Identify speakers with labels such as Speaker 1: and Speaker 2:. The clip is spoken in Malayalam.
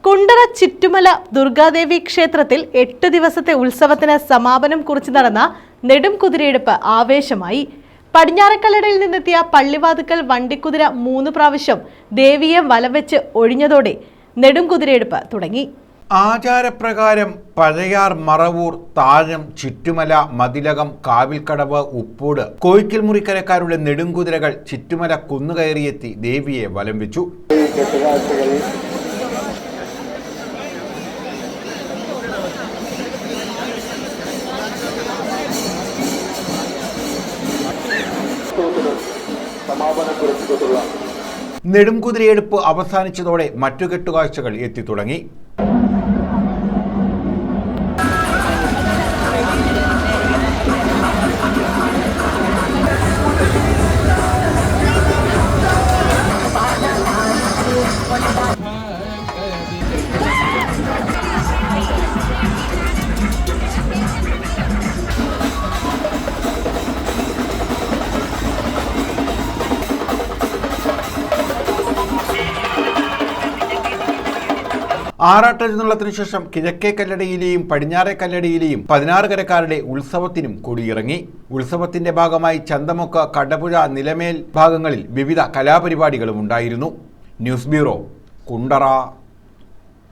Speaker 1: കുണ്ടറ ചിറ്റുമല ദുർഗാദേവി ക്ഷേത്രത്തിൽ 8 ദിവസത്തെ ഉത്സവത്തിന് സമാപനം കുറിച്ച് നടന്ന നെടുംകുതിരയെടുപ്പ് ആവേശമായി. പടിഞ്ഞാറക്കല്ലടയിൽ നിന്നെത്തിയ പള്ളിവാതുക്കൽ വണ്ടിക്കുതിര 3 പ്രാവശ്യം ദേവിയെ വലവെച്ച് ഒഴിഞ്ഞതോടെ നെടുംകുതിരയെടുപ്പ് തുടങ്ങി.
Speaker 2: ആചാരപ്രകാരം പഴയാർ, മറവൂർ, താഴം, ചിറ്റുമല, മതിലകം, കാവിൽക്കടവ്, ഉപ്പോട്, കോയിക്കൽ മുറിക്കരക്കാരുടെ നെടുംകുതിരകൾ ചിറ്റുമല കുന്നുകയറിയെത്തി ദേവിയെ വലം വെച്ചു. നെടുംകുതിരയെടുപ്പ് അവസാനിച്ചതോടെ മറ്റു കെട്ടുകാഴ്ചകൾ എത്തിത്തുടങ്ങി. ആറാട്ടെഴുന്നള്ളത്തിനു ശേഷം കിഴക്കേ കല്ലടയിലെയും പടിഞ്ഞാറേ കല്ലടയിലെയും 16 കരക്കാരുടെ ഉത്സവത്തിനും കൊടിയിറങ്ങി. ഉത്സവത്തിന്റെ ഭാഗമായി ചന്തമുക്ക്, കടപുഴ, നിലമേൽ ഭാഗങ്ങളിൽ വിവിധ കലാപരിപാടികളും ഉണ്ടായിരുന്നു. News bureau, Kundara.